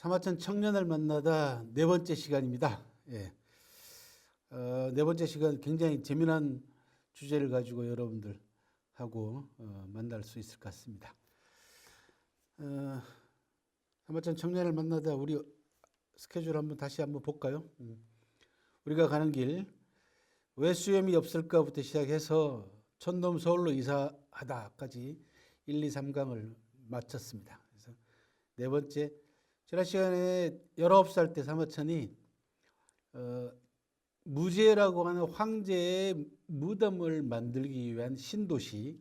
사마천 청년을 만나다 네 번째 시간입니다. 예. 네 번째 시간 굉장히 재미난 주제를 가지고 여러분들하고 만날 수 있을 것 같습니다. 사마천 청년을 만나다 우리 스케줄 다시 한번 볼까요? 우리가 가는 길, 왜 수염이 없을까부터 시작해서 촌놈 서울로 이사하다까지 1, 2, 3강을 마쳤습니다. 그래서 네 번째, 지난 시간에 19살 때 사마천이 무제라고 하는 황제의 무덤을 만들기 위한 신도시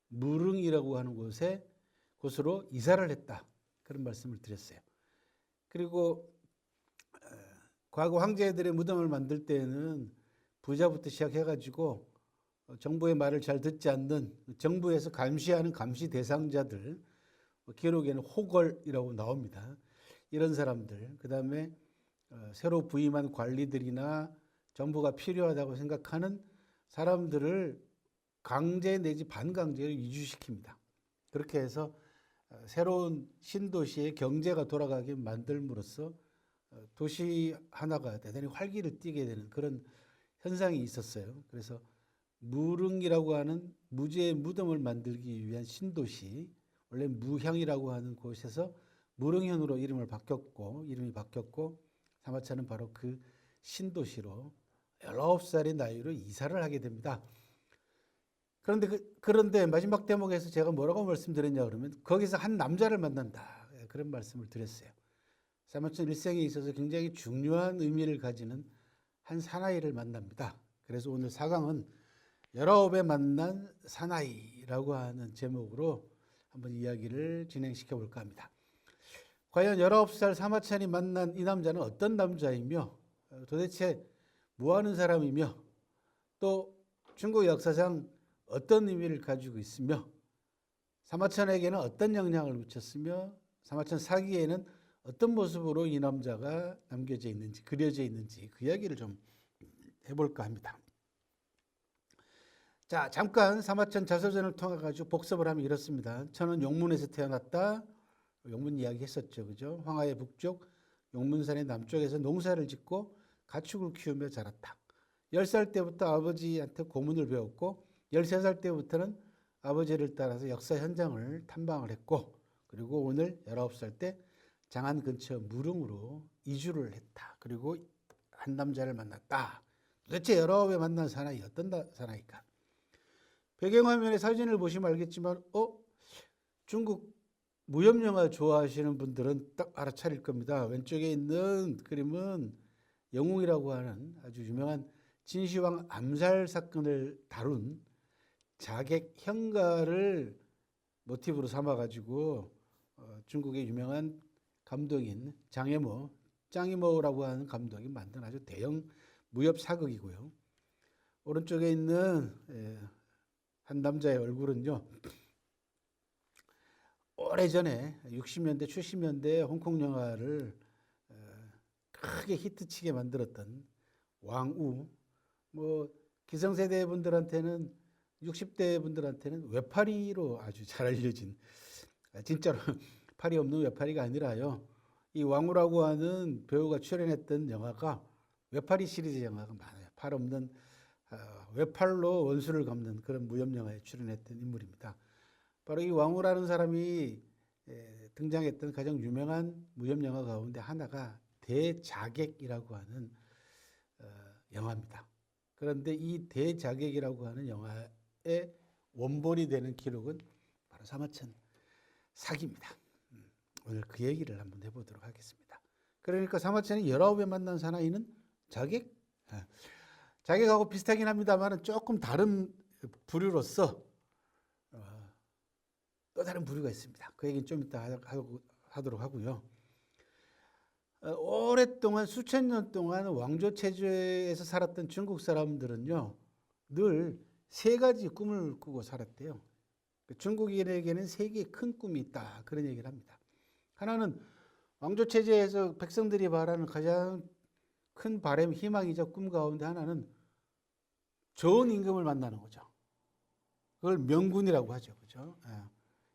무릉이라고 하는 곳으로 이사를 했다. 그런 말씀을 드렸어요. 그리고 과거 황제들의 무덤을 만들 때에는 부자부터 시작해가지고 정부의 말을 잘 듣지 않는 정부에서 감시하는 감시 대상자들, 기록에는 호걸이라고 나옵니다. 이런 사람들, 그 다음에 새로 부임한 관리들이나 정부가 필요하다고 생각하는 사람들을 강제 내지 반강제로 이주시킵니다. 그렇게 해서 새로운 신도시의 경제가 돌아가게 만들므로써 도시 하나가 대단히 활기를 띠게 되는 그런 현상이 있었어요. 그래서 무릉이라고 하는 무제의 무덤을 만들기 위한 신도시, 원래 무향이라고 하는 곳에서 무릉현으로 이름이 바뀌었고 사마천은 바로 그 신도시로 19살의 나이로 이사를 하게 됩니다. 그런데 마지막 대목에서 제가 뭐라고 말씀드렸냐 그러면 거기서 한 남자를 만난다. 그런 말씀을 드렸어요. 사마천 일생에 있어서 굉장히 중요한 의미를 가지는 한 사나이를 만납니다. 그래서 오늘 4강은 19에 만난 사나이라고 하는 제목으로 한번 이야기를 진행시켜 볼까 합니다. 과연 19살 사마천이 만난 이 남자는 어떤 남자이며 도대체 뭐하는 사람이며 또 중국 역사상 어떤 의미를 가지고 있으며 사마천에게는 어떤 영향을 미쳤으며 사마천 사기에는 어떤 모습으로 이 남자가 남겨져 있는지 그려져 있는지 그 이야기를 좀 해볼까 합니다. 자, 잠깐 사마천 자서전을 통해 가지고 복습을 하면 이렇습니다. 저는 용문에서 태어났다. 용문 이야기 했었죠. 그죠? 황하의 북쪽 용문산의 남쪽에서 농사를 짓고 가축을 키우며 자랐다. 10살 때부터 아버지한테 고문을 배웠고 13살 때부터는 아버지를 따라서 역사 현장을 탐방을 했고 그리고 오늘 19살 때 장안 근처 무릉으로 이주를 했다. 그리고 한 남자를 만났다. 도대체 19에 만난 사나이 어떤 사나이일까? 배경화면에 사진을 보시면 알겠지만 중국 무협영화 좋아하시는 분들은 딱 알아차릴 겁니다. 왼쪽에 있는 그림은 영웅이라고 하는 아주 유명한 진시황 암살 사건을 다룬 자객 형가를 모티브로 삼아가지고 중국의 유명한 감독인 짱이모라고 하는 감독이 만든 아주 대형 무협 사극이고요. 오른쪽에 있는 한 남자의 얼굴은요. 오래전에 60년대, 70년대 홍콩 영화를 크게 히트치게 만들었던 왕우, 기성세대 분들한테는 60대 분들한테는 외파리로 아주 잘 알려진 진짜로 팔이 없는 외파리가 아니라요. 이 왕우라고 하는 배우가 출연했던 영화가 외파리 시리즈 영화가 많아요. 팔 없는 외팔로 원수를 갚는 그런 무협 영화에 출연했던 인물입니다. 바로 이 왕우라는 사람이 등장했던 가장 유명한 무협 영화 가운데 하나가 대자객이라고 하는 영화입니다. 그런데 이 대자객이라고 하는 영화의 원본이 되는 기록은 바로 사마천 사기입니다. 오늘 그 얘기를 한번 해보도록 하겠습니다. 그러니까 사마천이 19에 만난 사나이는 자객? 자객하고 비슷하긴 합니다만 조금 다른 부류로서 또 다른 부류가 있습니다. 그 얘기는 좀 이따 하도록 하고요. 오랫동안 수천 년 동안 왕조 체제에서 살았던 중국 사람들은요. 늘 세 가지 꿈을 꾸고 살았대요. 중국인에게는 세 개의 큰 꿈이 있다. 그런 얘기를 합니다. 하나는 왕조 체제에서 백성들이 바라는 가장 큰 바람, 희망이자 꿈 가운데 하나는 좋은 임금을 만나는 거죠. 그걸 명군이라고 하죠. 그죠?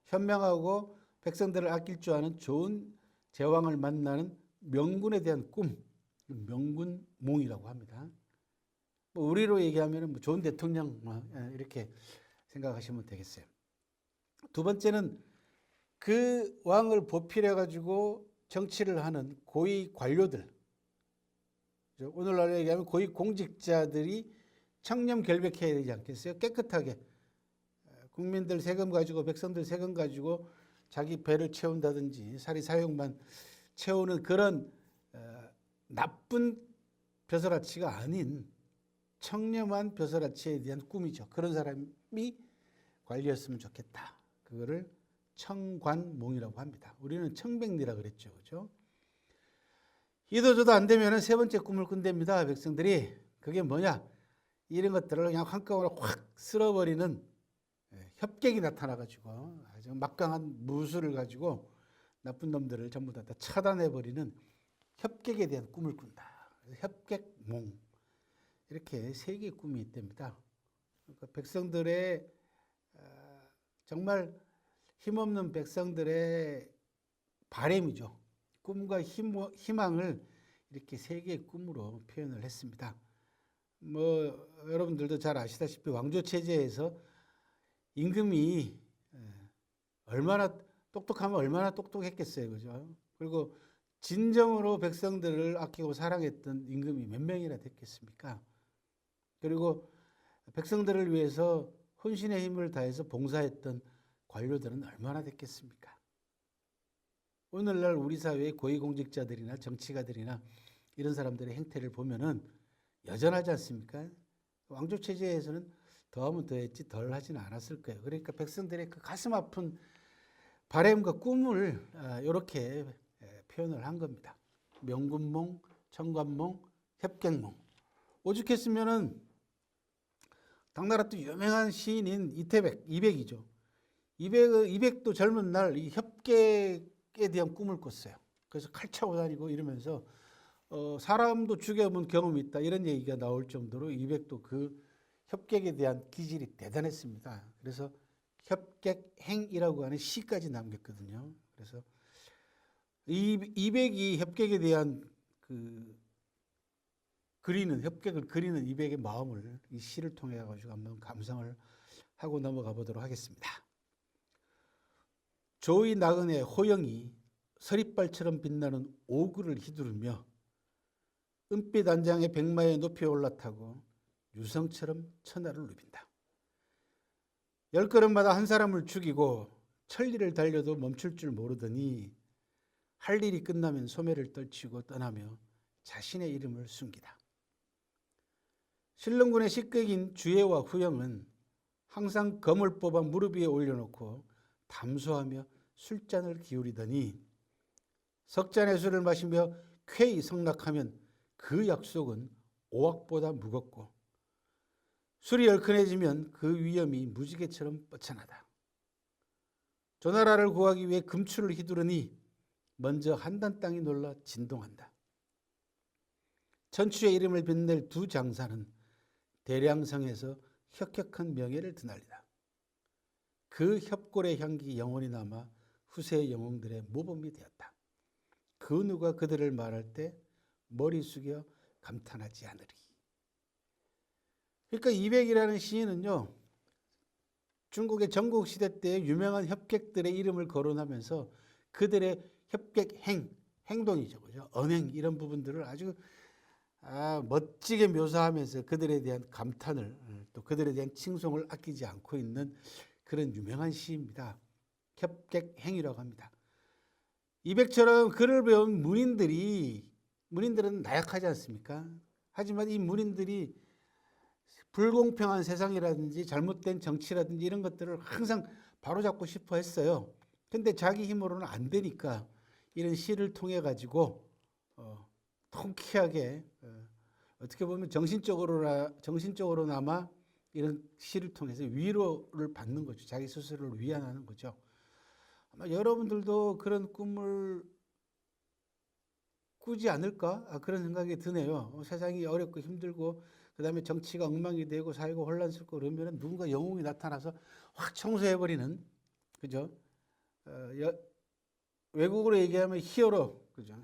현명하고 백성들을 아낄 줄 아는 좋은 제왕을 만나는 명군에 대한 꿈, 명군몽이라고 합니다. 뭐 우리로 얘기하면 뭐 좋은 대통령 이렇게 생각하시면 되겠어요. 두 번째는 그 왕을 보필해 가지고 정치를 하는 고위 관료들, 오늘날로 얘기하면 고위 공직자들이 청렴결백해야 되지 않겠어요? 깨끗하게 국민들 세금 가지고, 백성들 세금 가지고 자기 배를 채운다든지 사리사욕만 채우는 그런 나쁜 벼슬아치가 아닌 청렴한 벼슬아치에 대한 꿈이죠. 그런 사람이 관리였으면 좋겠다. 그거를 청관몽이라고 합니다. 우리는 청백리라 그랬죠. 그죠? 이도저도 안 되면 세 번째 꿈을 꾼답니다. 백성들이. 그게 뭐냐? 이런 것들을 그냥 한꺼번에 확 쓸어버리는 협객이 나타나가지고 아주 막강한 무술을 가지고 나쁜 놈들을 전부 다 차단해버리는 협객에 대한 꿈을 꾼다. 협객몽. 이렇게 세 개의 꿈이 있답니다. 그러니까 백성들의 정말 힘없는 백성들의 바람이죠. 꿈과 희망을 이렇게 세 개의 꿈으로 표현을 했습니다. 뭐 여러분들도 잘 아시다시피 왕조 체제에서 임금이 얼마나 똑똑하면 얼마나 똑똑했겠어요. 그죠? 그리고 진정으로 백성들을 아끼고 사랑했던 임금이 몇 명이나 됐겠습니까? 그리고 백성들을 위해서 혼신의 힘을 다해서 봉사했던 관료들은 얼마나 됐겠습니까? 오늘날 우리 사회의 고위공직자들이나 정치가들이나 이런 사람들의 행태를 보면은 여전하지 않습니까? 왕조 체제에서는 더하면 더했지 덜 하지는 않았을 거예요. 그러니까 백성들의 그 가슴 아픈 바람과 꿈을 이렇게 표현을 한 겁니다. 명군몽, 청관몽, 협객몽. 오죽했으면은 당나라 또 유명한 시인인 이백이죠. 이백도 젊은 날 이 협객에 대한 꿈을 꿨어요. 그래서 칼 차고 다니고 이러면서 사람도 죽여본 경험이 있다 이런 얘기가 나올 정도로 이백도 그 협객에 대한 기질이 대단했습니다. 그래서 협객행이라고 하는 시까지 남겼거든요. 그래서 이백이 협객에 대한 협객을 그리는 이백의 마음을 이 시를 통해 가지고 한번 감상을 하고 넘어가 보도록 하겠습니다. 조의 나그네 호영이 서리발처럼 빛나는 오구를 휘두르며 은빛 안장의 백마에 높이 올라타고 유성처럼 천하를 누빈다. 10걸음마다 한 사람을 죽이고 천리를 달려도 멈출 줄 모르더니 할 일이 끝나면 소매를 떨치고 떠나며 자신의 이름을 숨기다. 신릉군의 식객인 주예와 후영은 항상 검을 뽑아 무릎 위에 올려놓고 담소하며 술잔을 기울이더니 석 잔의 술을 마시며 쾌히 성락하면 그 약속은 오악보다 무겁고 술이 얼큰해지면 그 위험이 무지개처럼 뻗쳐나다. 조나라를 구하기 위해 금추를 휘두르니 먼저 한단 땅이 놀라 진동한다. 천추의 이름을 빛낼 두 장사는 대량성에서 혁혁한 명예를 드날리다. 그 협골의 향기 영원히 남아 후세 영웅들의 모범이 되었다. 그 누가 그들을 말할 때 머리 숙여 감탄하지 않으리. 그러니까 이백이라는 시인은요, 중국의 전국시대 때 유명한 협객들의 이름을 거론하면서 그들의 행동이죠. 그죠? 언행 이런 부분들을 아주 멋지게 묘사하면서 그들에 대한 감탄을 또 그들에 대한 칭송을 아끼지 않고 있는 그런 유명한 시입니다. 협객행이라고 합니다. 이백처럼 글을 배운 문인들은 나약하지 않습니까? 하지만 이 문인들이 불공평한 세상이라든지 잘못된 정치라든지 이런 것들을 항상 바로잡고 싶어 했어요. 근데 자기 힘으로는 안 되니까 이런 시를 통해 가지고 통쾌하게 어떻게 보면 정신적으로나마 이런 시를 통해서 위로를 받는 거죠. 자기 스스로를 위안하는 거죠. 아마 여러분들도 그런 꿈을 꾸지 않을까? 그런 생각이 드네요. 세상이 어렵고 힘들고 그다음에 정치가 엉망이 되고 사회가 혼란스럽고 그러면 누군가 영웅이 나타나서 확 청소해버리는, 그죠? 외국어로 얘기하면 히어로, 그죠?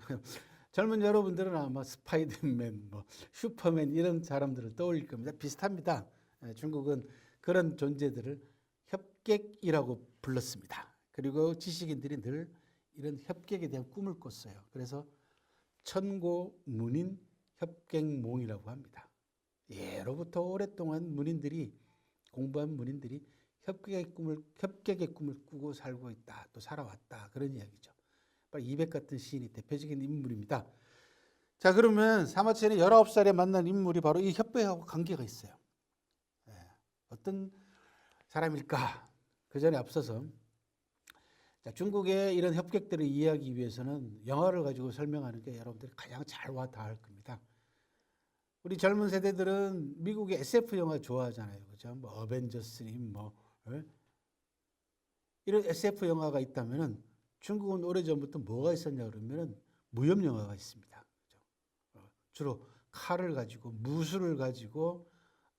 젊은 여러분들은 아마 스파이더맨, 뭐 슈퍼맨 이런 사람들을 떠올릴 겁니다. 비슷합니다. 중국은 그런 존재들을 협객이라고 불렀습니다. 그리고 지식인들이 늘 이런 협객에 대한 꿈을 꿨어요. 그래서 천고문인 협객몽이라고 합니다. 예로부터 오랫동안 문인들이 공부한 문인들이 협객의 꿈을 꾸고 살고 있다, 또 살아왔다, 그런 이야기죠. 이백 같은 시인이 대표적인 인물입니다. 자, 그러면 사마천이 19살에 만난 인물이 바로 이 협객하고 관계가 있어요. 어떤 사람일까? 그 전에 앞서서 자, 중국의 이런 협객들을 이해하기 위해서는 영화를 가지고 설명하는 게 여러분들이 가장 잘 와 닿을 겁니다. 우리 젊은 세대들은 미국의 SF 영화 좋아하잖아요, 그죠? 뭐 어벤져스님, 뭐 이런 SF 영화가 있다면은 중국은 오래전부터 뭐가 있었냐 그러면은 무협 영화가 있습니다. 그죠? 주로 칼을 가지고 무술을 가지고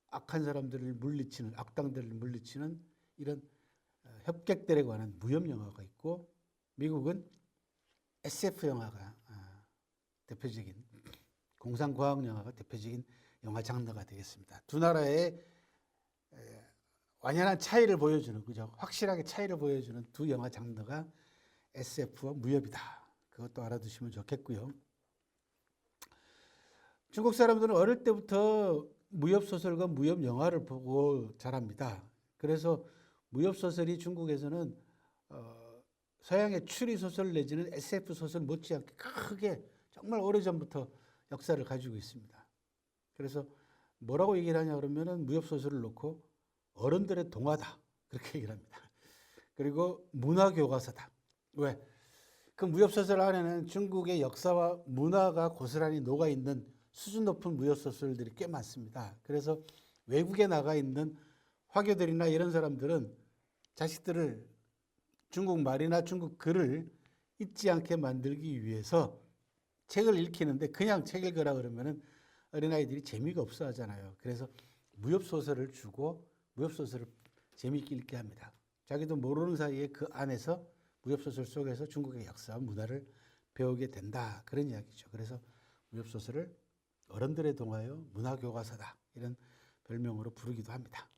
악한 사람들을 물리치는, 악당들을 물리치는 이런 협객들에 관한 무협 영화가 있고, 미국은 SF 영화가 대표적인, 공상과학 영화가 대표적인 영화 장르가 되겠습니다. 두 나라의 완연한 차이를 보여주는, 그죠? 확실하게 차이를 보여주는 두 영화 장르가 SF와 무협이다. 그것도 알아두시면 좋겠고요. 중국 사람들은 어릴 때부터 무협 소설과 무협 영화를 보고 자랍니다. 그래서 무협 소설이 중국에서는 서양의 추리 소설 내지는 SF 소설 못지않게 크게 정말 오래전부터 역사를 가지고 있습니다. 그래서 뭐라고 얘기를 하냐 그러면은 무협 소설을 놓고 어른들의 동화다, 그렇게 얘기를 합니다. 그리고 문화 교과서다. 왜? 그 무협 소설 안에는 중국의 역사와 문화가 고스란히 녹아 있는 수준 높은 무협 소설들이 꽤 많습니다. 그래서 외국에 나가 있는 화교들이나 이런 사람들은 자식들을 중국 말이나 중국 글을 잊지 않게 만들기 위해서 책을 읽히는데, 그냥 책 읽으라 그러면은 어린아이들이 재미가 없어 하잖아요. 그래서 무협 소설을 주고 무협 소설을 재미있게 읽게 합니다. 자기도 모르는 사이에 그 안에서 무협 소설 속에서 중국의 역사와 문화를 배우게 된다, 그런 이야기죠. 그래서 무협 소설을 어른들의 동화요, 문화 교과서다, 이런 별명으로 부르기도 합니다.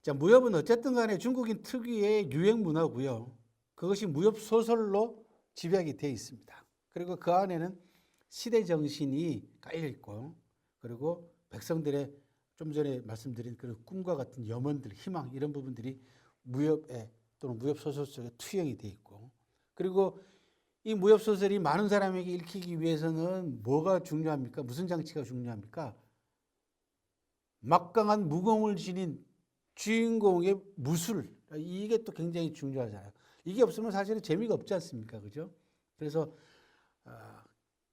자, 무협은 어쨌든 간에 중국인 특유의 유행 문화고요. 그것이 무협 소설로 집약이 되어 있습니다. 그리고 그 안에는 시대 정신이 깔려 있고, 그리고 백성들의 좀 전에 말씀드린 그런 꿈과 같은 염원들, 희망, 이런 부분들이 무협에 또는 무협 소설 속에 투영이 되어 있고, 그리고 이 무협 소설이 많은 사람에게 읽히기 위해서는 뭐가 중요합니까? 무슨 장치가 중요합니까? 막강한 무공을 지닌 주인공의 무술, 이게 또 굉장히 중요하잖아요. 이게 없으면 사실은 재미가 없지 않습니까? 그죠? 그래서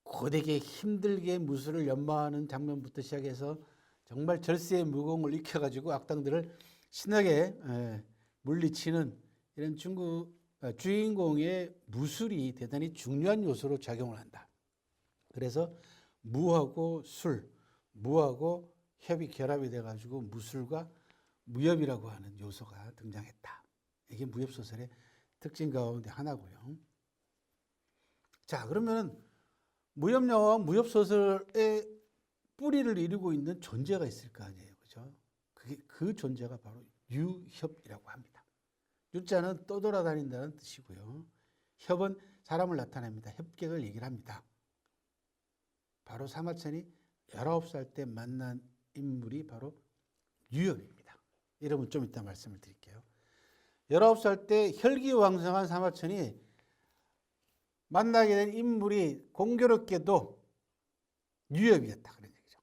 고되게 힘들게 무술을 연마하는 장면부터 시작해서 정말 절세의 무공을 익혀가지고 악당들을 신나게 물리치는 이런 중국 주인공의 무술이 대단히 중요한 요소로 작용을 한다. 그래서 무하고 술, 무하고 협이 결합이 돼가지고 무술과 무협이라고 하는 요소가 등장했다. 이게 무협 소설의 특징 가운데 하나고요. 자, 그러면 무협 영화와 무협 소설의 뿌리를 이루고 있는 존재가 있을 거 아니에요, 그죠? 그 존재가 바로 유협이라고 합니다. 유자는 떠돌아다닌다는 뜻이고요. 협은 사람을 나타냅니다. 협객을 얘기를 합니다. 바로 사마천이 19살 때 만난 인물이 바로 유협입니다. 이름은 좀 이따 말씀을 드릴게요. 19살 때 혈기왕성한 사마천이 만나게 된 인물이 공교롭게도 유협이었다, 그런 얘기죠.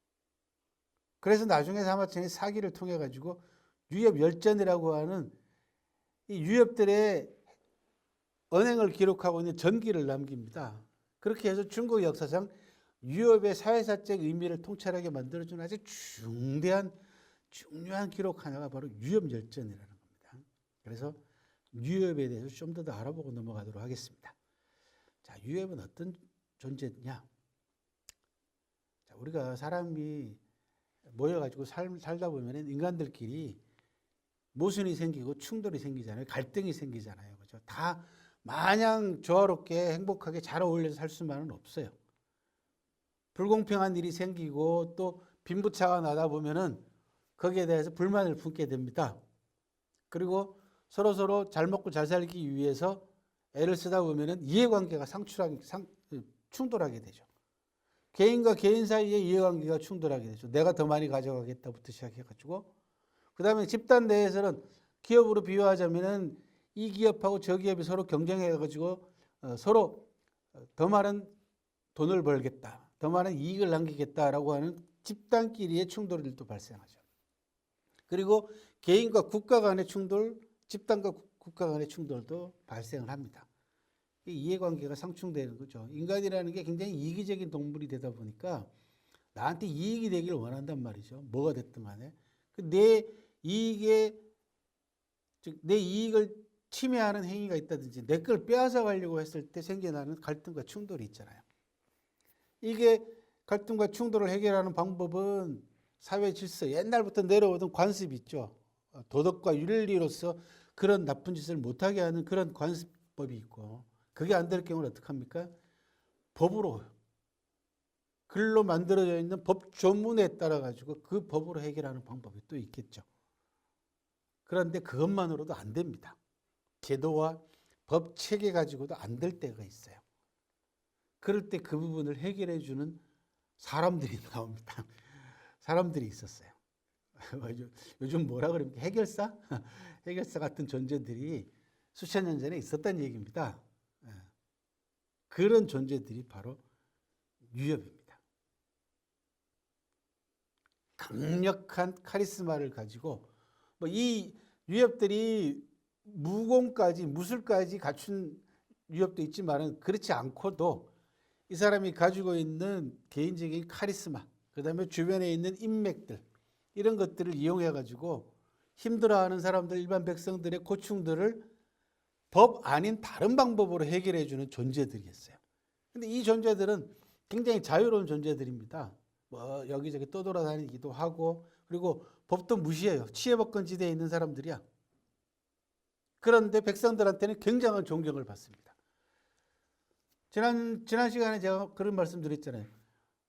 그래서 나중에 사마천이 사기를 통해 가지고 유협열전이라고 하는 이 유협들의 언행을 기록하고 있는 전기를 남깁니다. 그렇게 해서 중국 역사상 유협의 사회사적 의미를 통찰하게 만들어준 아주 중요한 기록 하나가 바로 유협열전이라는 겁니다. 그래서 유협에 대해서 좀 더 알아보고 넘어가도록 하겠습니다. 자, 유협은 어떤 존재냐? 자, 우리가 사람이 모여가지고 살다 보면 인간들끼리 모순이 생기고 충돌이 생기잖아요. 갈등이 생기잖아요. 그죠? 다 마냥 조화롭게 행복하게 잘 어울려서 살 수만은 없어요. 불공평한 일이 생기고 또 빈부차가 나다 보면은 거기에 대해서 불만을 품게 됩니다. 그리고 서로 잘 먹고 잘 살기 위해서 애를 쓰다 보면은 이해관계가 충돌하게 되죠. 개인과 개인 사이에 이해관계가 충돌하게 되죠. 내가 더 많이 가져가겠다부터 시작해가지고 그 다음에 집단 내에서는 기업으로 비유하자면은 이 기업하고 저 기업이 서로 경쟁해가지고 서로 더 많은 돈을 벌겠다, 더 많은 이익을 남기겠다라고 하는 집단끼리의 충돌들도 발생하죠. 그리고 개인과 국가 간의 충돌, 집단과 국가 간의 충돌도 발생을 합니다. 이해관계가 상충되는 거죠. 인간이라는 게 굉장히 이기적인 동물이 되다 보니까 나한테 이익이 되기를 원한단 말이죠. 뭐가 됐든 간에. 내 이익을 침해하는 행위가 있다든지 내 걸 빼앗아 가려고 했을 때 생겨나는 갈등과 충돌이 있잖아요. 이게 갈등과 충돌을 해결하는 방법은 사회 질서, 옛날부터 내려오던 관습이 있죠. 도덕과 윤리로서 그런 나쁜 짓을 못하게 하는 그런 관습법이 있고, 그게 안 될 경우는 어떡합니까? 법으로, 글로 만들어져 있는 법 조문에 따라 가지고 그 법으로 해결하는 방법이 또 있겠죠. 그런데 그것만으로도 안 됩니다. 제도와 법 체계 가지고도 안 될 때가 있어요. 그럴 때 그 부분을 해결해 주는 사람들이 나옵니다. 사람들이 있었어요. 요즘 뭐라 그럽니까? 해결사? 해결사 같은 존재들이 수천 년 전에 있었다는 얘기입니다. 그런 존재들이 바로 유협입니다. 강력한 카리스마를 가지고 이 유협들이 무술까지 갖춘 유협도 있지만은 그렇지 않고도 이 사람이 가지고 있는 개인적인 카리스마, 그 다음에 주변에 있는 인맥들, 이런 것들을 이용해 가지고 힘들어하는 사람들, 일반 백성들의 고충들을 법 아닌 다른 방법으로 해결해 주는 존재들이었어요. 근데 이 존재들은 굉장히 자유로운 존재들입니다. 여기저기 떠돌아다니기도 하고, 그리고 법도 무시해요. 치해법권지대에 있는 사람들이야. 그런데 백성들한테는 굉장한 존경을 받습니다. 지난 시간에 제가 그런 말씀 드렸잖아요.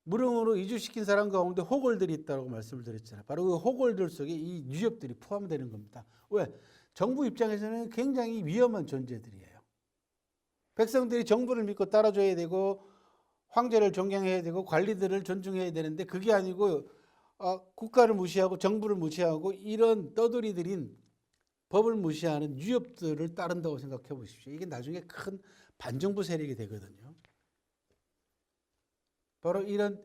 무릉으로 이주시킨 사람 가운데 호골들이 있다고 말씀을 드렸잖아요. 바로 그 호골들 속에 이 유협들이 포함되는 겁니다. 왜? 정부 입장에서는 굉장히 위험한 존재들이에요. 백성들이 정부를 믿고 따라줘야 되고 황제를 존경해야 되고 관리들을 존중해야 되는데 그게 아니고 국가를 무시하고 정부를 무시하고 이런 떠돌이들인 법을 무시하는 유협들을 따른다고 생각해 보십시오. 이게 나중에 큰 반정부 세력이 되거든요. 바로 이런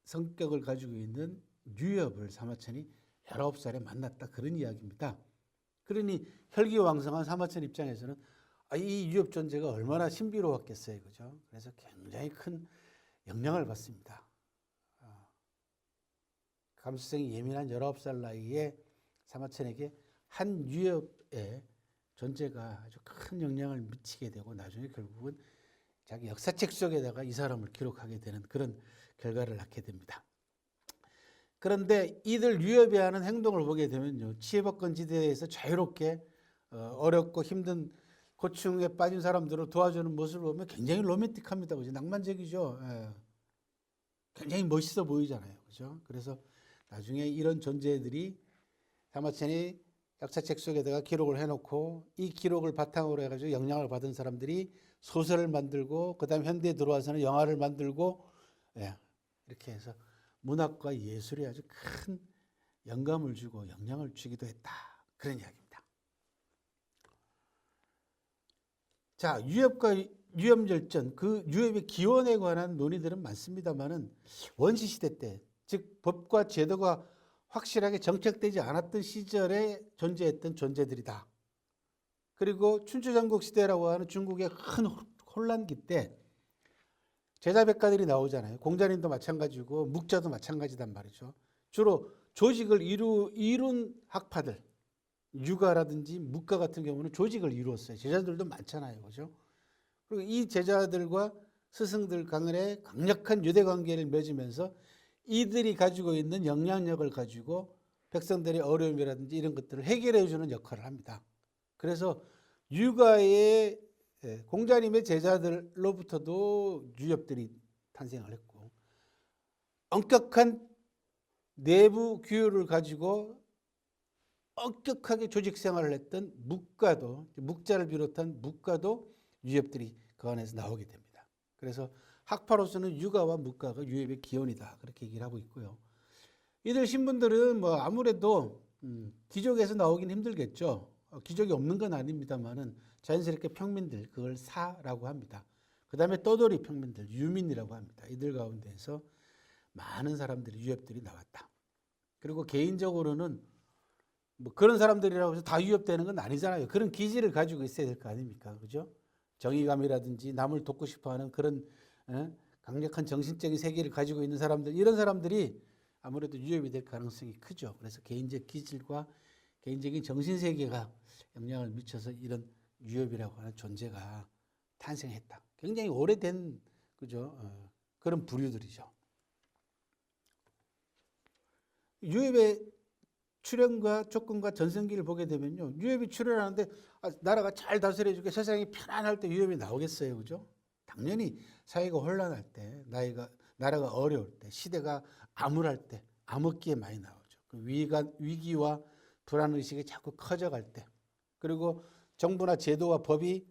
성격을 가지고 있는 유협을 사마천이 19살에 만났다, 그런 이야기입니다. 그러니 혈기왕성한 사마천 입장에서는 이 유협 존재가 얼마나 신비로웠겠어요. 그죠? 그래서 굉장히 큰 영향을 받습니다. 감수성이 예민한 19살 나이에 사마천에게 한 유협의 존재가 아주 큰 영향을 미치게 되고 나중에 결국은 자기 역사책 속에다가 이 사람을 기록하게 되는 그런 결과를 낳게 됩니다. 그런데 이들 유협이 하는 행동을 보게 되면요, 치해법권지대에서 자유롭게 어렵고 힘든 고충에 빠진 사람들을 도와주는 모습을 보면 굉장히 로맨틱합니다. 그죠? 낭만적이죠. 굉장히 멋있어 보이잖아요. 그죠? 그래서 나중에 이런 존재들이 사마천이 역사책 속에다가 기록을 해놓고 이 기록을 바탕으로 해가지고 영향을 받은 사람들이 소설을 만들고 그다음 현대에 들어와서는 영화를 만들고 이렇게 해서 문학과 예술에 아주 큰 영감을 주고 영향을 주기도 했다, 그런 이야기입니다. 자, 유협과 유협열전, 그 유협의 기원에 관한 논의들은 많습니다만은 원시 시대 때, 즉 법과 제도가 확실하게 정착되지 않았던 시절에 존재했던 존재들이다. 그리고 춘추전국 시대라고 하는 중국의 큰 혼란기 때 제자백가들이 나오잖아요. 공자님도 마찬가지고 묵자도 마찬가지단 말이죠. 주로 조직을 이룬 학파들, 유가라든지 묵가 같은 경우는 조직을 이루었어요. 제자들도 많잖아요. 그죠? 그리고 이 제자들과 스승들 간의 강력한 유대관계를 맺으면서 이들이 가지고 있는 영향력을 가지고 백성들의 어려움이라든지 이런 것들을 해결해 주는 역할을 합니다. 그래서 유가의 공자님의 제자들로부터도 유협들이 탄생을 했고, 엄격한 내부 규율을 가지고 엄격하게 조직 생활을 했던 묵가도, 묵자를 비롯한 묵가도 유협들이 그 안에서 나오게 됩니다. 그래서 학파로서는 유가와 묵가가 유협의 기원이다, 그렇게 얘기를 하고 있고요. 이들 신분들은 뭐 아무래도 귀족에서 나오긴 힘들겠죠. 귀족이 없는 건 아닙니다만은 자연스럽게 평민들, 그걸 사라고 합니다. 그 다음에 떠돌이 평민들, 유민이라고 합니다. 이들 가운데서 많은 사람들이, 유협들이 나왔다. 그리고 개인적으로는 뭐 그런 사람들이라고 해서 다 유협되는 건 아니잖아요. 그런 기질을 가지고 있어야 될 거 아닙니까? 그죠? 정의감이라든지 남을 돕고 싶어 하는 그런 강력한 정신적인 세계를 가지고 있는 사람들, 이런 사람들이 아무래도 유협이 될 가능성이 크죠. 그래서 개인적 기질과 개인적인 정신세계가 영향을 미쳐서 이런 유협이라고 하는 존재가 탄생했다. 굉장히 오래된, 그죠? 그런 부류들이죠. 유협의 출현과 조건과 전성기를 보게 되면요, 유협이 출현하는데 나라가 잘 다스려주게 세상이 편안할 때 유협이 나오겠어요, 그죠? 당연히 사회가 혼란할 때, 나라가 어려울 때, 시대가 암울할 때, 암흑기에 많이 나오죠. 그 위기와 불안 의식이 자꾸 커져갈 때, 그리고 정부나 제도와 법이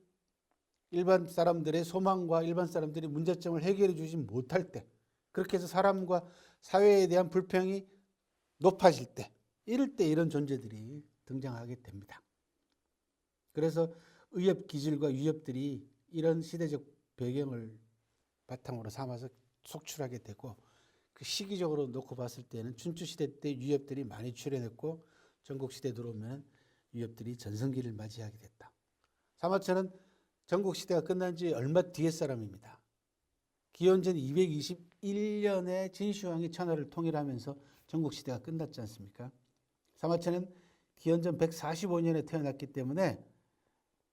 일반 사람들의 소망과 일반 사람들이 문제점을 해결해 주지 못할 때, 그렇게 해서 사람과 사회에 대한 불평이 높아질 때, 이럴 때 이런 존재들이 등장하게 됩니다. 그래서 의협 기질과 유협들이 이런 시대적 배경을 바탕으로 삼아서 속출하게 되고, 그 시기적으로 놓고 봤을 때는 춘추시대 때 유협들이 많이 출현했고, 전국시대 들어오면 유협들이 전성기를 맞이하게 됐다. 사마천은 전국시대가 끝난 지 얼마 뒤의 사람입니다. 기원전 221년에 진시황이 천하를 통일하면서 전국시대가 끝났지 않습니까? 사마천은 기원전 145년에 태어났기 때문에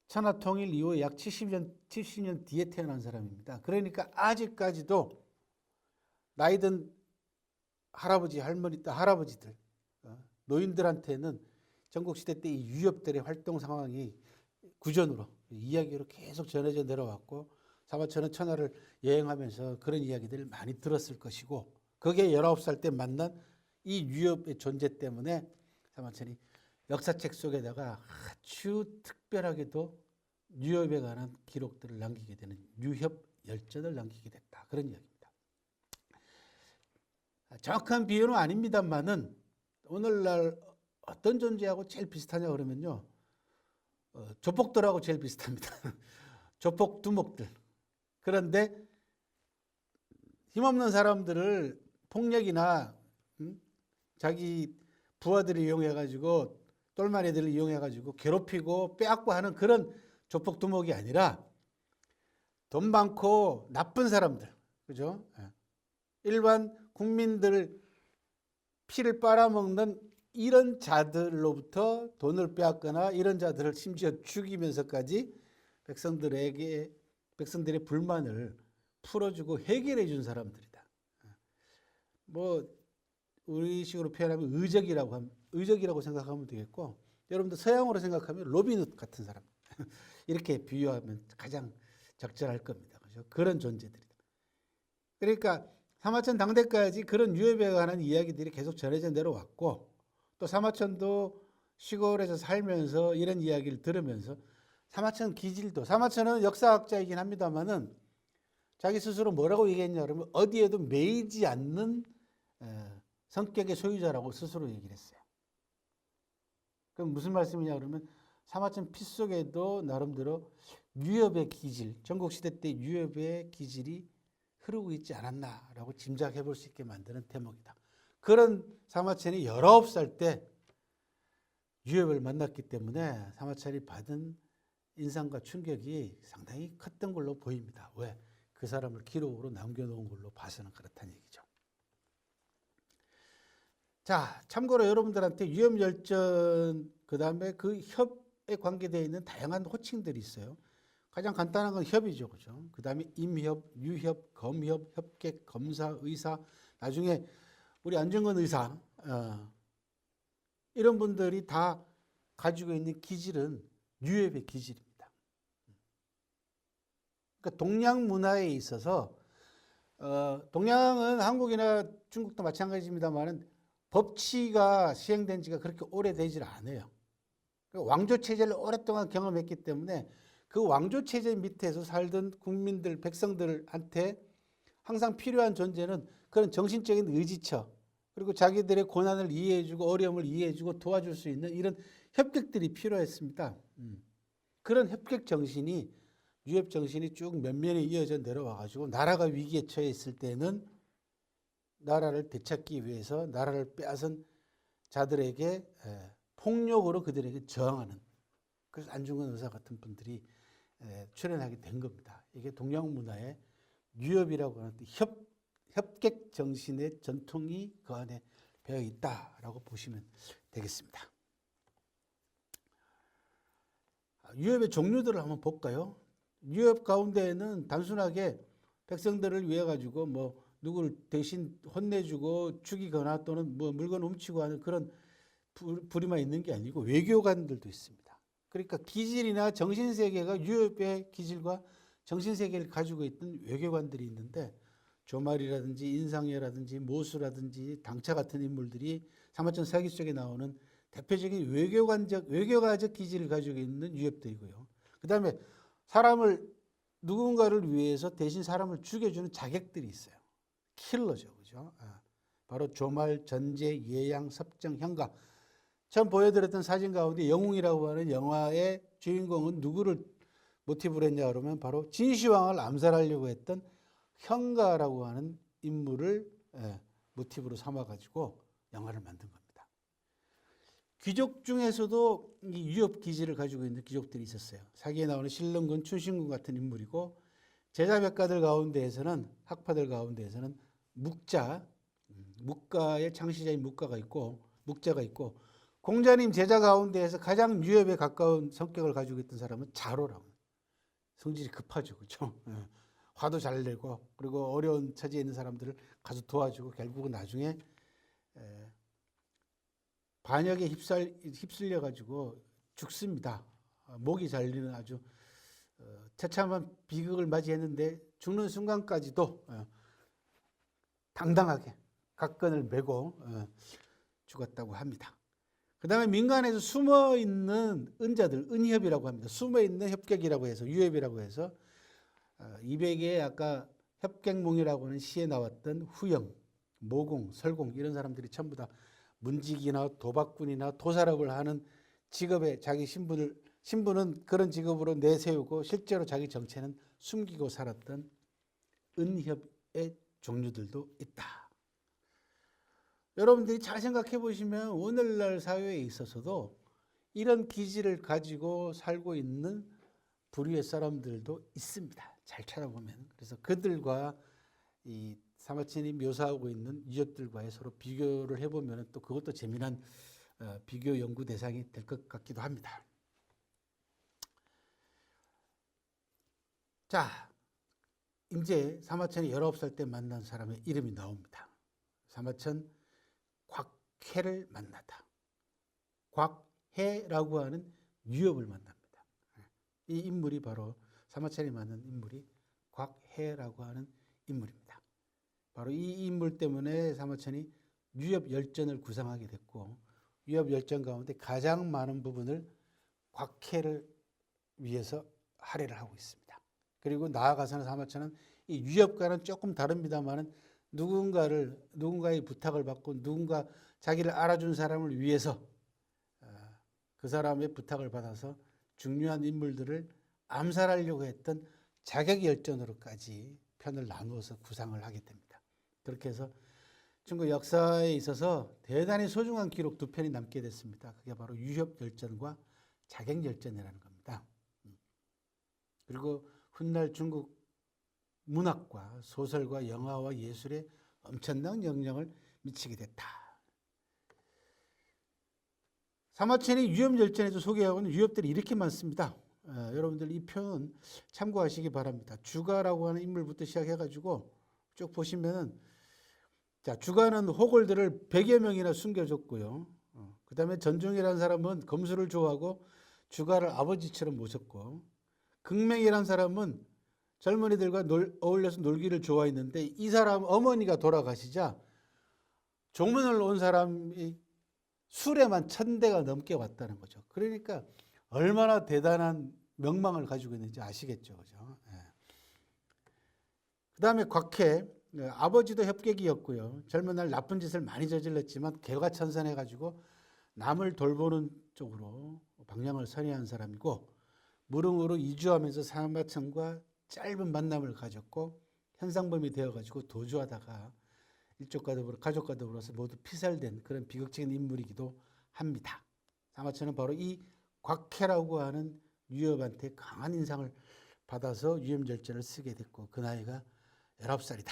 천하 통일 이후 약 70년 뒤에 태어난 사람입니다. 그러니까 아직까지도 나이든 할아버지, 할머니, 할아버지들, 노인들한테는 전국시대 때 이 유협들의 활동 상황이 구전으로, 이야기로 계속 전해져 내려왔고, 사마천은 천하를 여행하면서 그런 이야기들을 많이 들었을 것이고, 거기에 19살 때 만난 이 유협의 존재 때문에 사마천이 역사책 속에다가 아주 특별하게도 유협에 관한 기록들을 남기게 되는 유협 열전을 남기게 됐다, 그런 이야기입니다. 정확한 비유는 아닙니다만은 오늘날 어떤 존재하고 제일 비슷하냐 그러면요, 조폭들하고 제일 비슷합니다. 조폭 두목들. 그런데 힘없는 사람들을 폭력이나 자기 부하들을 이용해가지고, 똘마니들을 이용해가지고 괴롭히고 빼앗고 하는 그런 조폭 두목이 아니라 돈 많고 나쁜 사람들, 그죠? 일반 국민들 피를 빨아먹는 이런 자들로부터 돈을 빼앗거나 이런 자들을 심지어 죽이면서까지 백성들의 불만을 풀어주고 해결해 준 사람들이다. 뭐 우리식으로 표현하면 의적이라고 생각하면 되겠고, 여러분들 서양으로 생각하면 로빈훗 같은 사람 이렇게 비유하면 가장 적절할 겁니다. 그죠? 그런 존재들이다. 그러니까 사마천 당대까지 그런 유협에 관한 이야기들이 계속 전해져 내려왔고, 또 사마천도 시골에서 살면서 이런 이야기를 들으면서 사마천 기질도, 사마천은 역사학자이긴 합니다만은 자기 스스로 뭐라고 얘기했냐 그러면 어디에도 매이지 않는 성격의 소유자라고 스스로 얘기를 했어요. 그럼 무슨 말씀이냐 그러면 사마천 피 속에도 나름대로 유협의 기질, 전국시대 때 유협의 기질이 흐르고 있지 않았나라고 짐작해 볼 수 있게 만드는 대목이다. 그런 사마천이 19살 때 유협을 만났기 때문에 사마천이 받은 인상과 충격이 상당히 컸던 걸로 보입니다. 왜? 그 사람을 기록으로 남겨놓은 걸로 봐서는 그렇다는 얘기죠. 자, 참고로 여러분들한테 유협열전, 그 다음에 그 협에 관계되어 있는 다양한 호칭들이 있어요. 가장 간단한 건 협이죠, 그죠? 그 다음에 임협, 유협, 검협, 협객, 검사, 의사, 나중에 우리 안중근 의사, 이런 분들이 다 가지고 있는 기질은 유협의 기질입니다. 그러니까 동양 문화에 있어서 동양은 한국이나 중국도 마찬가지입니다만은 법치가 시행된 지가 그렇게 오래되질 않아요. 그러니까 왕조 체제를 오랫동안 경험했기 때문에 그 왕조 체제 밑에서 살던 국민들, 백성들한테 항상 필요한 존재는 그런 정신적인 의지처, 그리고 자기들의 고난을 이해해주고 어려움을 이해해주고 도와줄 수 있는 이런 협격들이 필요했습니다. 그런 협격 정신이, 유협 정신이 쭉 면면에 이어져 내려와가지고 나라가 위기에 처해 있을 때는 나라를 되찾기 위해서 나라를 빼앗은 자들에게 폭력으로 그들에게 저항하는, 그래서 안중근 의사 같은 분들이 출연하게 된 겁니다. 이게 동양 문화의 유협이라고 하는 협객 정신의 전통이 그 안에 배어 있다라고 보시면 되겠습니다. 유협의 종류들을 한번 볼까요? 유협 가운데에는 단순하게 백성들을 위해 가지고 뭐 누구를 대신 혼내주고 죽이거나 또는 뭐 물건 훔치고 하는 그런 불의만 있는 게 아니고 외교관들도 있습니다. 그러니까 기질이나 정신세계가 유협의 기질과 정신세계를 가지고 있던 외교관들이 있는데, 조말이라든지 인상예라든지 모수라든지 당차 같은 인물들이 사마천 사기 속에 나오는 대표적인 외교가적 기질을 가지고 있는 유협들이고요. 그 다음에 누군가를 위해서 대신 사람을 죽여주는 자객들이 있어요. 킬러죠, 그죠? 바로 조말, 전제, 예양, 섭정, 현가. 처음 보여드렸던 사진 가운데 영웅이라고 하는 영화의 주인공은 누구를 모티브로 했냐 그러면 바로 진시황을 암살하려고 했던 현가라고 하는 인물을 모티브로 삼아가지고 영화를 만든 겁니다. 귀족 중에서도 이 유협 기질을 가지고 있는 귀족들이 있었어요. 사기에 나오는 신릉군, 춘신군 같은 인물이고, 제자백가들 가운데에서는, 학파들 가운데에서는 묵가의 창시자인 묵가가 있고, 묵자가 있고, 공자님 제자 가운데에서 가장 유협에 가까운 성격을 가지고 있던 사람은 자로라고. 성질이 급하죠, 그렇죠? 화도 잘 내고, 그리고 어려운 처지에 있는 사람들을 가서 도와주고, 결국은 나중에 반역에 휩쓸려 가지고 죽습니다. 목이 잘리는 아주 처참한 비극을 맞이했는데 죽는 순간까지도 당당하게 각건을 메고 죽었다고 합니다. 그 다음에 민간에서 숨어있는 은자들, 은협이라고 합니다. 숨어있는 협객이라고 해서, 유협이라고 해서 200의 아까 협객몽이라고 하는 시에 나왔던 후영, 모공, 설공 이런 사람들이 전부 다 문직이나 도박꾼이나 도살업을 하는 직업에 자기 신분은 그런 직업으로 내세우고 실제로 자기 정체는 숨기고 살았던 은협의 종류들도 있다. 여러분들이 잘 생각해 보시면 오늘날 사회에 있어서도 이런 기질을 가지고 살고 있는 부류의 사람들도 있습니다. 잘 찾아보면. 그래서 그들과 이 사마천이 묘사하고 있는 유협들과의 서로 비교를 해보면 또 그것도 재미난 비교 연구 대상이 될 것 같기도 합니다. 자, 이제 사마천이 19살 때 만난 사람의 이름이 나옵니다. 사마천 곽해를 만났다. 곽해라고 하는 유협을 만납니다. 이 인물이 바로 사마천이 만난 인물이 곽해라고 하는 인물입니다. 바로 이 인물 때문에 사마천이 유협 열전을 구상하게 됐고, 유협 열전 가운데 가장 많은 부분을 곽해를 위해서 할애를 하고 있습니다. 그리고 나아가서는 사마천은 이 유협과는 조금 다릅니다만은 누군가의 부탁을 받고 누군가 자기를 알아준 사람을 위해서 그 사람의 부탁을 받아서 중요한 인물들을 암살하려고 했던 자객열전으로까지 편을 나누어서 구상을 하게 됩니다. 그렇게 해서 중국 역사에 있어서 대단히 소중한 기록 2편이 남게 됐습니다. 그게 바로 유협열전과 자객열전이라는 겁니다. 그리고 훗날 중국 문학과 소설과 영화와 예술에 엄청난 영향을 미치게 됐다. 사마천이 유협열전에서 소개하고 있는 유협들이 이렇게 많습니다. 여러분들 이 표는 참고하시기 바랍니다. 주가라고 하는 인물부터 시작해가지고 쭉 보시면은, 자, 주가는 호골들을 100여 명이나 숨겨줬고요. 그 다음에 전종이라는 사람은 검술을 좋아하고 주가를 아버지처럼 모셨고, 극맹이라는 사람은 젊은이들과 어울려서 놀기를 좋아했는데 이 사람 어머니가 돌아가시자 종문을 온 사람이 수레만 1,000대가 넘게 왔다는 거죠. 그러니까 얼마나 대단한 명망을 가지고 있는지 아시겠죠, 그죠? 예. 그 다음에 곽해, 아버지도 협객이었고요. 젊은 날 나쁜 짓을 많이 저질렀지만 개과천선해가지고 남을 돌보는 쪽으로 방향을 선회한 사람이고, 무릉으로 이주하면서 사마천과 짧은 만남을 가졌고 현상범이 되어가지고 도주하다가 일족과 더불어 가족과 더불어서 모두 피살된 그런 비극적인 인물이기도 합니다. 사마천은 바로 이 곽해라고 하는 유협한테 강한 인상을 받아서 유협열전을 쓰게 됐고 그 나이가 19살이다.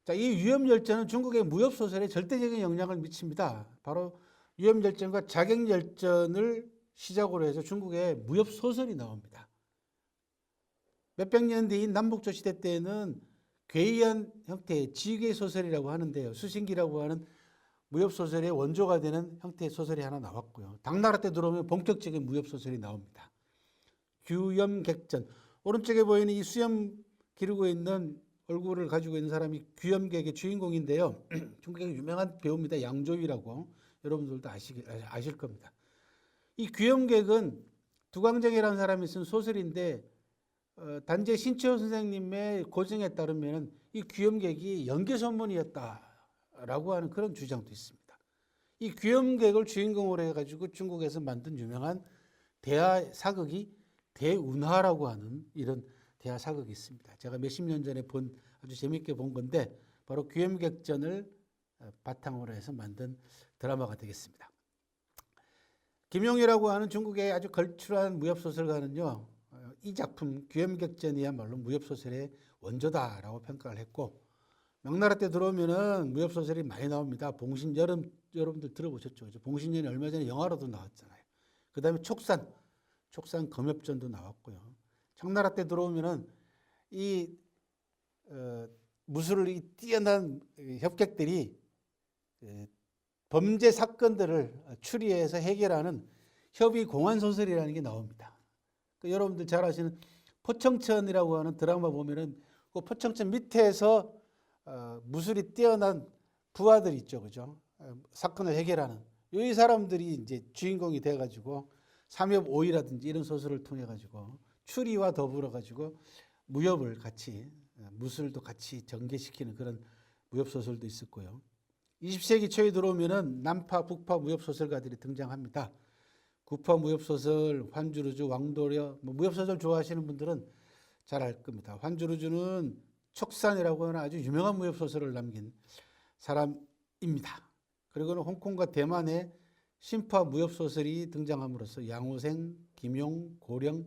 자, 이 유협열전은 중국의 무협소설에 절대적인 영향을 미칩니다. 바로 유협열전과 자객열전을 시작으로 해서 중국의 무협소설이 나옵니다. 몇백 년 뒤인 남북조시대 때는 괴이한 형태의 지괴소설이라고 하는데요. 수신기라고 하는 무협소설의 원조가 되는 형태의 소설이 하나 나왔고요. 당나라 때 들어오면 본격적인 무협소설이 나옵니다. 규염객전. 오른쪽에 보이는 이 수염 기르고 있는 얼굴을 가지고 있는 사람이 규염객의 주인공인데요. 중국의 유명한 배우입니다. 양조위라고. 여러분들도 아실 겁니다. 이 규염객은 두광정이라는 사람이 쓴 소설인데 단재 신채호 선생님의 고증에 따르면 이 규염객이 연개선문이었다라고 하는 그런 주장도 있습니다. 이 규염객을 주인공으로 해가지고 중국에서 만든 유명한 대하 사극이 대운하라고 하는 이런 대하 사극이 있습니다. 제가 몇십 년 전에 아주 재밌게 본 건데 바로 규염객전을 바탕으로 해서 만든 드라마가 되겠습니다. 김용이라고 하는 중국의 아주 걸출한 무협소설가는요, 이 작품 규염객전이야말로 무협소설의 원조다라고 평가를 했고, 명나라 때 들어오면은 무협소설이 많이 나옵니다. 봉신 여러분들 들어보셨죠? 그죠? 봉신년이 얼마 전에 영화로도 나왔잖아요. 그 다음에 촉산 검협전도 나왔고요. 청나라 때 들어오면은 이 무술이 뛰어난 협객들이 범죄 사건들을 추리해서 해결하는 협의 공안 소설이라는 게 나옵니다. 여러분들 잘 아시는 포청천이라고 하는 드라마 보면은 그 포청천 밑에서 무술이 뛰어난 부하들 있죠, 그죠? 사건을 해결하는 이 사람들이 이제 주인공이 돼가지고 삼협오이라든지 이런 소설을 통해 가지고 추리와 더불어 가지고 무협을 같이 무술도 같이 전개시키는 그런 무협 소설도 있었고요. 20세기 초에 들어오면은 남파, 북파 무협 소설가들이 등장합니다. 구파 무협소설, 환주루주, 왕도려, 무협소설 좋아하시는 분들은 잘 알 겁니다. 환주루주는 촉산이라고 하는 아주 유명한 무협소설을 남긴 사람입니다. 그리고는 홍콩과 대만의 신파 무협소설이 등장함으로써 양호생, 김용, 고령,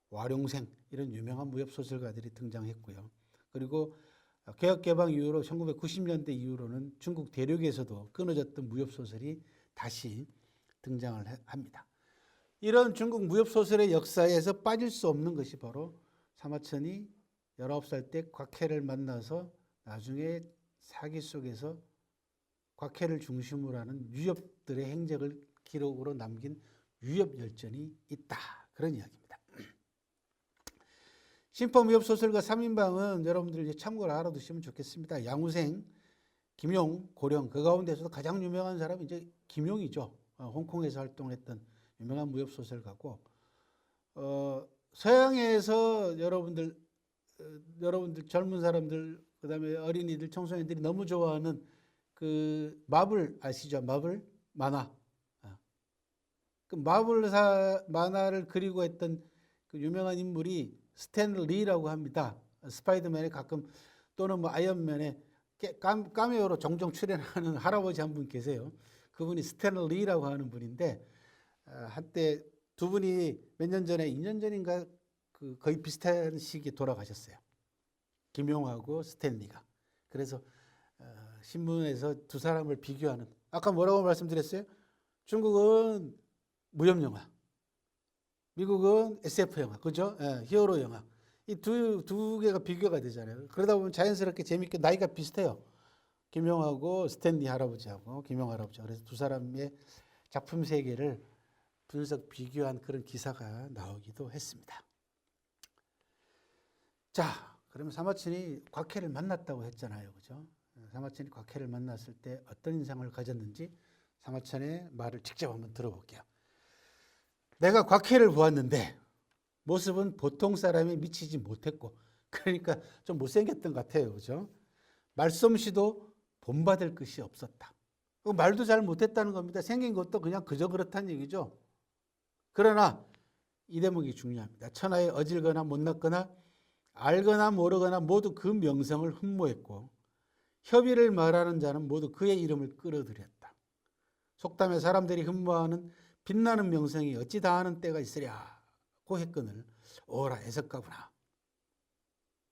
와룡생 이런 유명한 무협소설가들이 등장했고요. 그리고 개혁개방 이후로 1990년대 이후로는 중국 대륙에서도 끊어졌던 무협소설이 다시 등장을 합니다. 이런 중국 무협소설의 역사에서 빠질 수 없는 것이 바로 사마천이 19살 때 곽해를 만나서 나중에 사기 속에서 곽해를 중심으로 하는 유협들의 행적을 기록으로 남긴 유협열전이 있다. 그런 이야기입니다. 신포무협소설가 3인방은 여러분들 이제 참고로 알아두시면 좋겠습니다. 양우생, 김용, 고령, 그 가운데서도 가장 유명한 사람이 이제 김용이죠. 홍콩에서 활동했던 유명한 무협소설가고, 서양에서 여러분들 젊은 사람들, 그 다음에 어린이들, 청소년들이 너무 좋아하는 그 마블 아시죠? 마블 만화. 그 마블 만화를 그리고 했던 그 유명한 인물이 스탠 리라고 합니다. 스파이더맨에 가끔 또는 뭐 아이언맨에 카메오로 종종 출연하는 할아버지 한 분 계세요. 그분이 스탠 리라고 하는 분인데 한때 두 분이 몇 년 전에 2년 전인가 그 거의 비슷한 시기에 돌아가셨어요. 김용하고 스탠리가. 그래서 신문에서 두 사람을 비교하는, 아까 뭐라고 말씀드렸어요? 중국은 무협 영화, 미국은 SF 영화, 그죠? 히어로 영화. 이 두 개가 비교가 되잖아요. 그러다 보면 자연스럽게 재밌게 나이가 비슷해요. 김용하고 스탠리 할아버지하고 김용 할아버지. 그래서 두 사람의 작품 세계를 분석 비교한 그런 기사가 나오기도 했습니다. 자, 그러면 사마천이 곽해를 만났다고 했잖아요. 그죠? 사마천이 곽해를 만났을 때 어떤 인상을 가졌는지 사마천의 말을 직접 한번 들어볼게요. 내가 곽해를 보았는데 모습은 보통 사람에 미치지 못했고, 그러니까 좀 못생겼던 것 같아요. 그죠? 말솜씨도 본받을 것이 없었다. 말도 잘 못했다는 겁니다. 생긴 것도 그냥 그저 그렇다는 얘기죠. 그러나 이 대목이 중요합니다. 천하에 어질거나 못났거나 알거나 모르거나 모두 그 명성을 흠모했고 협의를 말하는 자는 모두 그의 이름을 끌어들였다. 속담에 사람들이 흠모하는 빛나는 명성이 어찌 다하는 때가 있으랴고 했거늘 오라 애석가구나.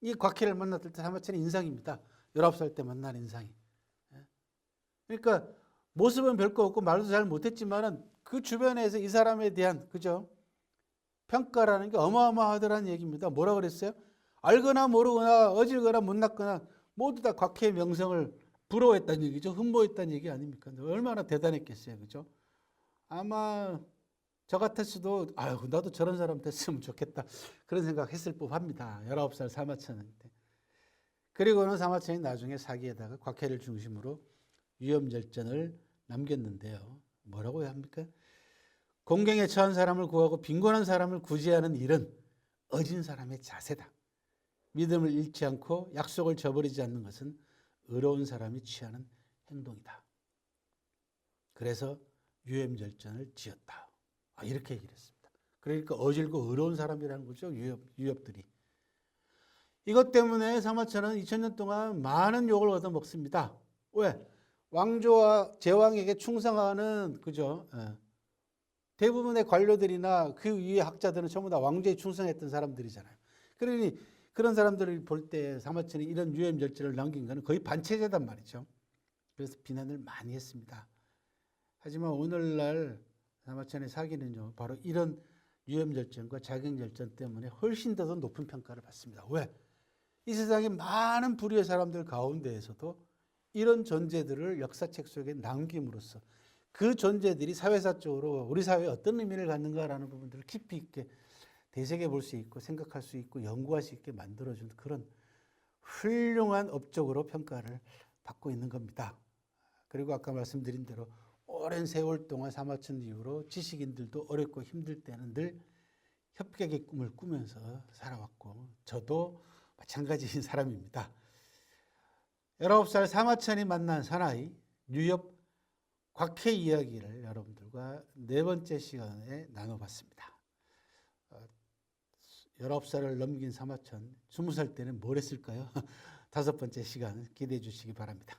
이 곽해를 만났을 때 사마천의 인상입니다. 19살 때 만난 인상이. 그러니까 모습은 별거 없고 말도 잘 못했지만은 그 주변에서 이 사람에 대한 그죠? 평가라는 게 어마어마하더라는 얘기입니다. 뭐라 그랬어요? 알거나 모르거나 어질거나 못났거나 모두 다 곽해의 명성을 부러워했다는 얘기죠. 흠모했다는 얘기 아닙니까? 얼마나 대단했겠어요. 그죠? 아마 저 같았어도 아유 나도 저런 사람 됐으면 좋겠다. 그런 생각했을 법합니다. 19살 사마천한테. 그리고는 사마천이 나중에 사기에다가 곽해를 중심으로 위험절전을 남겼는데요. 뭐라고 해야 합니까? 공경에 처한 사람을 구하고 빈곤한 사람을 구제하는 일은 어진 사람의 자세다. 믿음을 잃지 않고 약속을 저버리지 않는 것은 의로운 사람이 취하는 행동이다. 그래서 유염절전을 지었다. 이렇게 얘기를 했습니다. 그러니까 어질고 의로운 사람이라는 거죠. 유엽들이. 이것 때문에 사마천은 2000년 동안 많은 욕을 얻어먹습니다. 왜? 왕조와 제왕에게 충성하는 그죠? 대부분의 관료들이나 그 위의 학자들은 전부 다 왕조에 충성했던 사람들이잖아요. 그러니 그런 사람들을 볼 때 사마천이 이런 유염절제를 남긴 것은 거의 반체제단 말이죠. 그래서 비난을 많이 했습니다. 하지만 오늘날 사마천의 사기는요, 바로 이런 유염절전과 자경절전 때문에 훨씬 더 높은 평가를 받습니다. 왜? 이 세상에 많은 불의의 사람들 가운데에서도 이런 존재들을 역사책 속에 남김으로써 그 존재들이 사회사적으로 우리 사회에 어떤 의미를 갖는가라는 부분들을 깊이 있게 되새겨 볼 수 있고 생각할 수 있고 연구할 수 있게 만들어준 그런 훌륭한 업적으로 평가를 받고 있는 겁니다. 그리고 아까 말씀드린 대로 오랜 세월 동안 사마천 이후로 지식인들도 어렵고 힘들 때는 늘 협객의 꿈을 꾸면서 살아왔고 저도 마찬가지인 사람입니다. 19살 사마천이 만난 사나이 뉴엽 곽해 이야기를 여러분들과 네 번째 시간에 나눠봤습니다. 19살을 넘긴 사마천, 20살 때는 뭘 했을까요? 다섯 번째 시간 기대해 주시기 바랍니다.